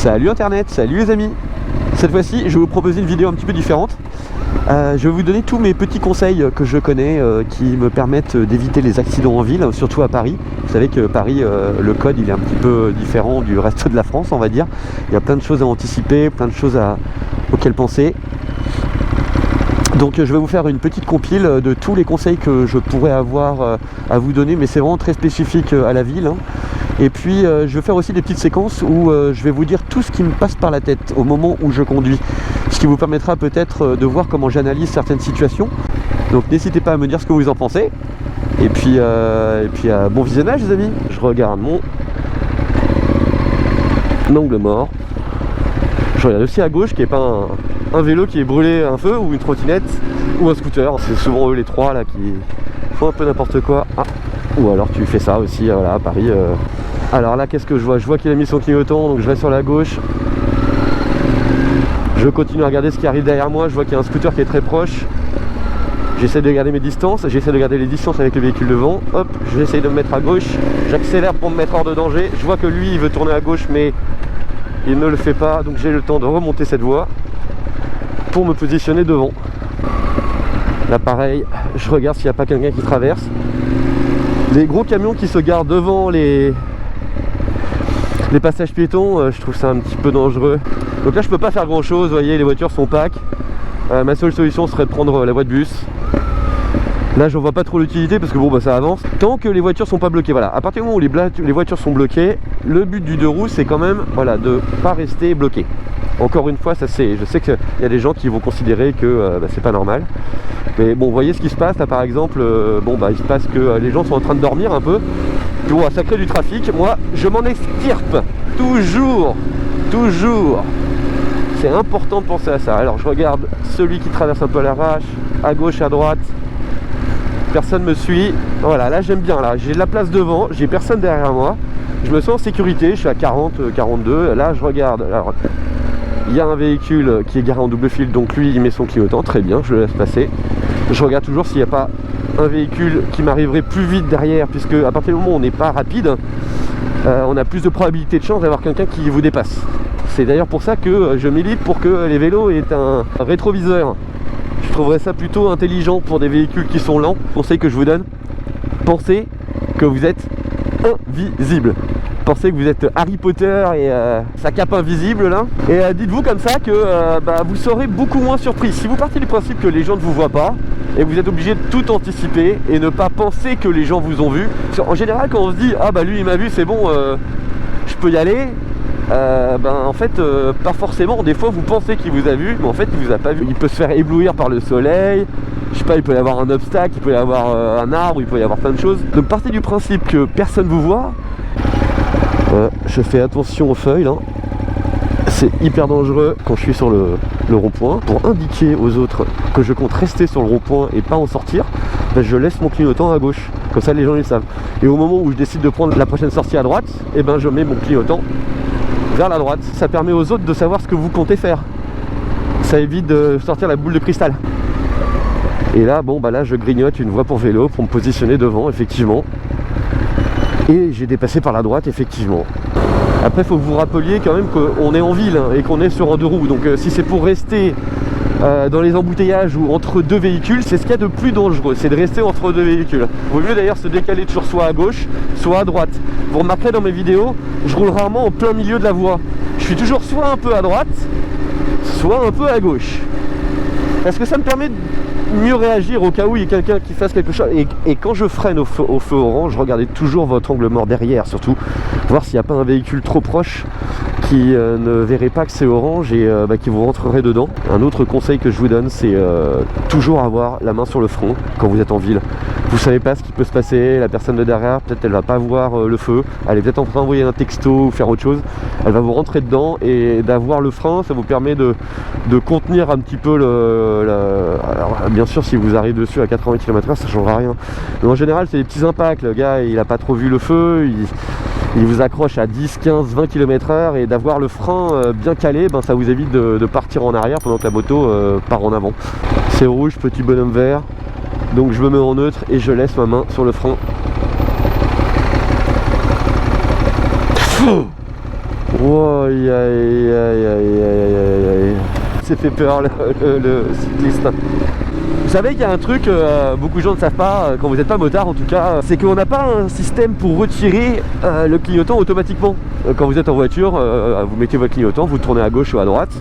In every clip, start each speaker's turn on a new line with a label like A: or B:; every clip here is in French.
A: Salut internet, salut les amis. Cette fois-ci je vais vous proposer une vidéo un petit peu différente. Je vais vous donner tous mes petits conseils que je connais qui me permettent d'éviter les accidents en ville, surtout à Paris. Vous savez que Paris, le code il est un petit peu différent du reste de la France, on va dire. Il y a plein de choses à anticiper, plein de choses auxquelles penser. Donc je vais vous faire une petite compile de tous les conseils que je pourrais avoir à vous donner, mais c'est vraiment très spécifique à la ville. Et puis je vais faire aussi des petites séquences où je vais vous dire tout ce qui me passe par la tête au moment où je conduis. Ce qui vous permettra peut-être de voir comment j'analyse certaines situations. Donc n'hésitez pas à me dire ce que vous en pensez. Et puis bon visionnage les amis. Je regarde mon angle mort. Je regarde aussi à gauche qui n'est pas un vélo qui est brûlé un feu ou une trottinette ou un scooter. C'est souvent eux les trois là qui font un peu n'importe quoi. Ah. Ou alors tu fais ça aussi voilà, à Paris. Alors là qu'est-ce que je vois? Je vois qu'il a mis son clignotant, donc je vais sur la gauche. Je continue à regarder ce qui arrive derrière moi. Je vois qu'il y a un scooter qui est très proche. J'essaie de garder mes distances, j'essaie de garder les distances avec le véhicule devant. Hop, j'essaie de me mettre à gauche. J'accélère pour me mettre hors de danger. Je vois que lui il veut tourner à gauche mais il ne le fait pas, donc j'ai le temps de remonter cette voie pour me positionner devant. Là pareil, je regarde s'il n'y a pas quelqu'un qui traverse. Les gros camions qui se garent devant les passages piétons, je trouve ça un petit peu dangereux. Donc là je peux pas faire grand chose, vous voyez les voitures sont pack. Ma seule solution serait de prendre la voie de bus. Là j'en vois pas trop l'utilité parce que bon bah ça avance. Tant que les voitures sont pas bloquées, voilà. À partir du moment où les voitures sont bloquées, le but du deux roues c'est quand même voilà, de pas rester bloqué. Encore une fois, ça c'est. Je sais qu'il y a des gens qui vont considérer que c'est pas normal. Mais bon, vous voyez ce qui se passe là par exemple, il se passe que les gens sont en train de dormir un peu. Puis bon, ça crée du trafic. Moi, je m'en extirpe. Toujours. C'est important de penser à ça. Alors je regarde celui qui traverse un peu à l'arrache, à gauche, à droite. Personne me suit. Voilà, là j'aime bien, là j'ai de la place devant, j'ai personne derrière moi. Je me sens en sécurité, je suis à 40, 42. Là je regarde. Alors, il y a un véhicule qui est garé en double fil, donc lui il met son clignotant, très bien, je le laisse passer. Je regarde toujours s'il n'y a pas un véhicule qui m'arriverait plus vite derrière, puisque à partir du moment où on n'est pas rapide, on a plus de probabilité de chance d'avoir quelqu'un qui vous dépasse. C'est d'ailleurs pour ça que je milite pour que les vélos aient un rétroviseur. Je trouverais ça plutôt intelligent pour des véhicules qui sont lents. Conseil que je vous donne, pensez que vous êtes invisible. Pensez que vous êtes Harry Potter et sa cape invisible là. Et dites-vous comme ça que vous serez beaucoup moins surpris. Si vous partez du principe que les gens ne vous voient pas et vous êtes obligé de tout anticiper et ne pas penser que les gens vous ont vu. En général quand on se dit ah bah lui il m'a vu c'est bon je peux y aller. En fait pas forcément, des fois vous pensez qu'il vous a vu mais en fait il vous a pas vu. Il peut se faire éblouir par le soleil, je sais pas, il peut y avoir un obstacle, il peut y avoir un arbre, il peut y avoir plein de choses. Donc partez du principe que personne vous voit. Je fais attention aux feuilles là. C'est hyper dangereux quand je suis sur le rond-point. Pour indiquer aux autres que je compte rester sur le rond-point et pas en sortir, je laisse mon clignotant à gauche. Comme ça les gens ils savent. Et au moment où je décide de prendre la prochaine sortie à droite, je mets mon clignotant vers la droite. Ça permet aux autres de savoir ce que vous comptez faire. Ça évite de sortir la boule de cristal. Et là, là je grignote une voie pour vélo pour me positionner devant, effectivement. Et j'ai dépassé par la droite, effectivement. Après, il faut que vous rappeliez quand même qu'on est en ville et qu'on est sur un deux roues. Donc si c'est pour rester dans les embouteillages ou entre deux véhicules, c'est ce qu'il y a de plus dangereux, c'est de rester entre deux véhicules. Il vaut mieux d'ailleurs se décaler toujours soit à gauche, soit à droite. Vous remarquerez dans mes vidéos, je roule rarement en plein milieu de la voie. Je suis toujours soit un peu à droite, soit un peu à gauche. Parce que ça me permet de mieux réagir au cas où il y a quelqu'un qui fasse quelque chose. Et quand je freine au feu orange, regardez toujours votre angle mort derrière, surtout voir s'il n'y a pas un véhicule trop proche qui ne verrait pas que c'est orange et qui vous rentrerait dedans. Un autre conseil que je vous donne, c'est toujours avoir la main sur le front quand vous êtes en ville. Vous savez pas ce qui peut se passer, la personne de derrière, peut-être elle va pas voir le feu, elle est peut-être en train d'envoyer un texto ou faire autre chose, elle va vous rentrer dedans et d'avoir le frein, ça vous permet de contenir un petit peu alors bien sûr si vous arrivez dessus à 80 km/h ça changera rien. Mais en général c'est des petits impacts, le gars il a pas trop vu le feu, il vous accroche à 10, 15, 20 km/h et d'avoir le frein bien calé, ça vous évite de partir en arrière pendant que la moto part en avant. C'est rouge, petit bonhomme vert, donc je me mets en neutre et je laisse ma main sur le frein. Oh, aïe, aïe, aïe, aïe, aïe, aïe, aïe. C'est fait peur le cycliste. Vous savez qu'il y a un truc, beaucoup de gens ne savent pas, quand vous n'êtes pas motard en tout cas, c'est qu'on n'a pas un système pour retirer le clignotant automatiquement. Quand vous êtes en voiture, vous mettez votre clignotant, vous tournez à gauche ou à droite,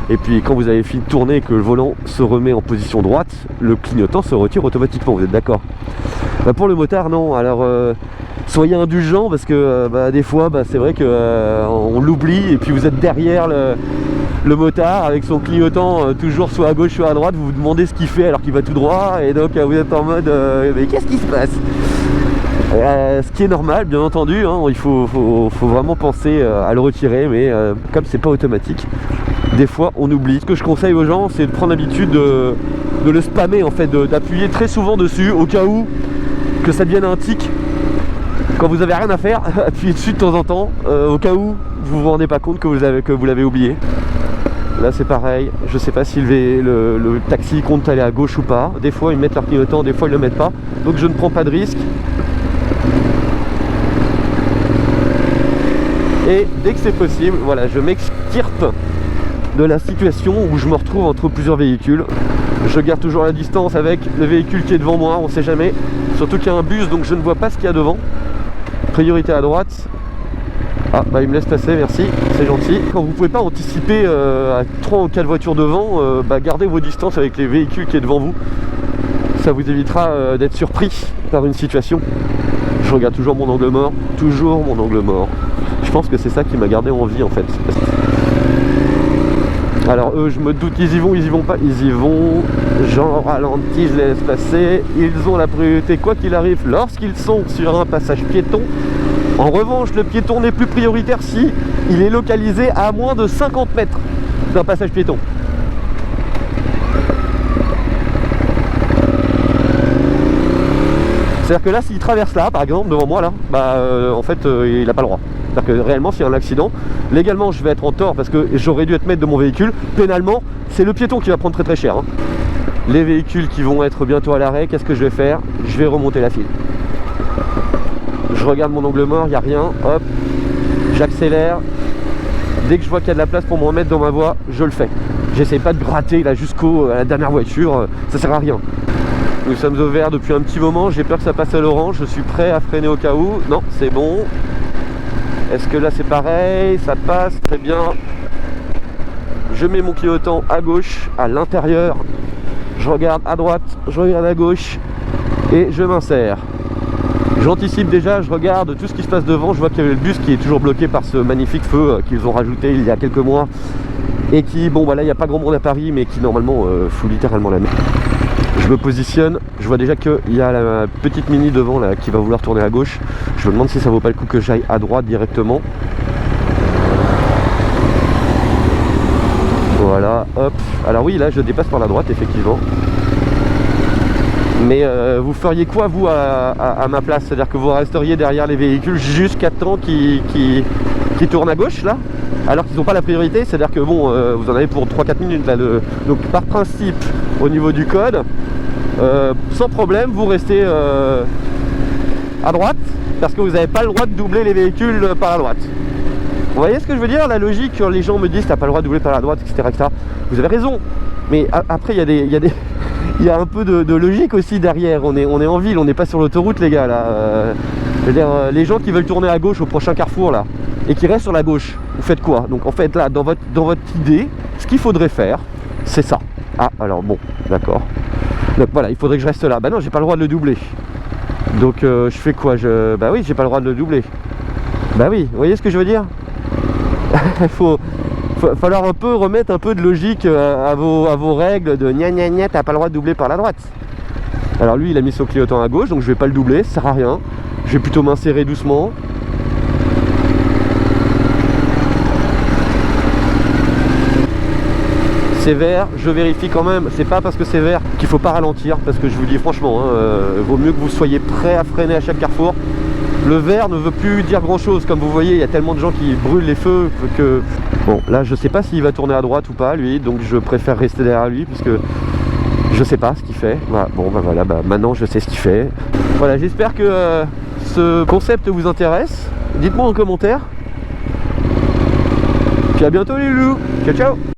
A: et puis quand vous avez fini de tourner et que le volant se remet en position droite, le clignotant se retire automatiquement, vous êtes d'accord? Pour le motard, non. Alors soyez indulgents parce que des fois c'est vrai qu'on l'oublie et puis vous êtes derrière le motard avec son clignotant toujours soit à gauche soit à droite, vous vous demandez ce qu'il fait alors qu'il va tout droit et donc vous êtes en mode mais qu'est-ce qui se passe? Ce qui est normal bien entendu, hein, il faut vraiment penser à le retirer, mais comme c'est pas automatique, des fois on oublie. Ce que je conseille aux gens, c'est de prendre l'habitude de le spammer en fait, d'appuyer très souvent dessus au cas où que ça devienne un tic. Quand vous avez rien à faire, appuyez dessus de temps en temps, au cas où vous vous rendez pas compte que vous l'avez oublié. Là c'est pareil, je sais pas si le taxi compte aller à gauche ou pas. Des fois ils mettent leur clignotant, des fois ils le mettent pas. Donc je ne prends pas de risque. Et dès que c'est possible, voilà, je m'extirpe de la situation où je me retrouve entre plusieurs véhicules. Je garde toujours la distance avec le véhicule qui est devant moi, on sait jamais. Surtout qu'il y a un bus, donc je ne vois pas ce qu'il y a devant. Priorité à droite. Ah bah il me laisse passer, merci, c'est gentil. Quand vous ne pouvez pas anticiper à 3 ou 4 voitures devant, gardez vos distances avec les véhicules qui est devant vous. Ça vous évitera d'être surpris par une situation. Je regarde toujours mon angle mort, toujours mon angle mort. Je pense que c'est ça qui m'a gardé en vie en fait. Alors eux, je me doute, ils y vont pas, ils y vont. J'en ralentis, je les laisse passer. Ils ont la priorité quoi qu'il arrive lorsqu'ils sont sur un passage piéton. En revanche, le piéton n'est plus prioritaire si il est localisé à moins de 50 mètres d'un passage piéton. C'est-à-dire que là, s'il traverse là, par exemple, devant moi, là, en fait, il n'a pas le droit. C'est-à-dire que réellement, s'il y a un accident, légalement, je vais être en tort parce que j'aurais dû être maître de mon véhicule. Pénalement, c'est le piéton qui va prendre très très cher. Hein. Les véhicules qui vont être bientôt à l'arrêt, qu'est-ce que je vais faire? Je vais remonter la file. Je regarde mon angle mort, il n'y a rien, hop, j'accélère. Dès que je vois qu'il y a de la place pour me remettre dans ma voie, je le fais. J'essaie pas de gratter là jusqu'à la dernière voiture, ça sert à rien. Nous sommes au vert depuis un petit moment, j'ai peur que ça passe à l'orange, je suis prêt à freiner au cas où. Non, c'est bon. Est-ce que là c'est pareil? Ça passe, très bien. Je mets mon clignotant à gauche, à l'intérieur. Je regarde à droite, je regarde à gauche et je m'insère. J'anticipe déjà, je regarde tout ce qui se passe devant. Je vois qu'il y avait le bus qui est toujours bloqué par ce magnifique feu qu'ils ont rajouté il y a quelques mois. Et qui, bon bah là il n'y a pas grand monde à Paris, mais qui normalement fout littéralement la mer. Je me positionne, je vois déjà qu'il y a la petite mini devant là qui va vouloir tourner à gauche. Je me demande si ça vaut pas le coup que j'aille à droite directement. Voilà, hop. Alors oui, là je dépasse par la droite effectivement. Mais vous feriez quoi vous à ma place? C'est-à-dire que vous resteriez derrière les véhicules jusqu'à temps qu'ils tournent à gauche là? Alors qu'ils n'ont pas la priorité, c'est-à-dire que bon, vous en avez pour 3-4 minutes là. Donc par principe, au niveau du code, sans problème, vous restez à droite, parce que vous n'avez pas le droit de doubler les véhicules par la droite. Vous voyez ce que je veux dire? La logique, quand les gens me disent t'as pas le droit de doubler par la droite, etc. etc. Vous avez raison, mais après il y a un peu de logique aussi derrière. On est en ville, on n'est pas sur l'autoroute les gars là. C'est-à-dire les gens qui veulent tourner à gauche au prochain carrefour là et qui restent sur la gauche, vous faites quoi? Donc en fait là, dans votre idée, ce qu'il faudrait faire, c'est ça. Ah alors bon, d'accord. Donc voilà, il faudrait que je reste là. Bah non, j'ai pas le droit de le doubler. Donc je fais quoi? Bah oui, j'ai pas le droit de le doubler. Bah oui, vous voyez ce que je veux dire? Il faut falloir un peu remettre un peu de logique à vos règles de gna gna gna, t'as pas le droit de doubler par la droite. Alors lui il a mis son clignotant à gauche, donc je vais pas le doubler, ça sert à rien. Je vais plutôt m'insérer doucement. C'est vert, je vérifie quand même, c'est pas parce que c'est vert qu'il faut pas ralentir, parce que je vous dis franchement, vaut mieux que vous soyez prêt à freiner à chaque carrefour. Le vert ne veut plus dire grand chose, comme vous voyez, il y a tellement de gens qui brûlent les feux que... Bon, là je sais pas s'il va tourner à droite ou pas lui, donc je préfère rester derrière lui, puisque je sais pas ce qu'il fait. Voilà. Bon bah voilà, maintenant je sais ce qu'il fait. Voilà, j'espère que ce concept vous intéresse. Dites-moi en commentaire. dis à bientôt les loups. Ciao ciao.